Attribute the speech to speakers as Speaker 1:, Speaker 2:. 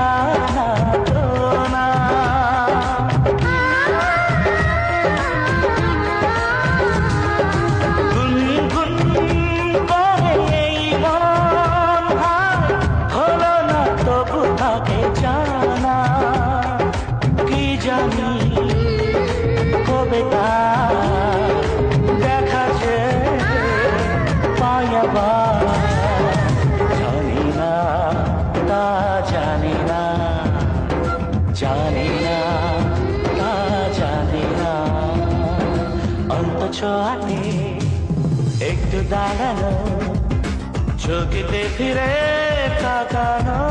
Speaker 1: জানা তো না। গুনগুন করে এই মন হলো না তবু তাকে জানা। কি জানি কবে তা দেখা যে পায়াবা, জানি না তা জানি না, জানি না তা জানি না। অন্তত ছোঁয়াতে একটু দাঁড়ানো, চোখেতে ফিরে তাকানো।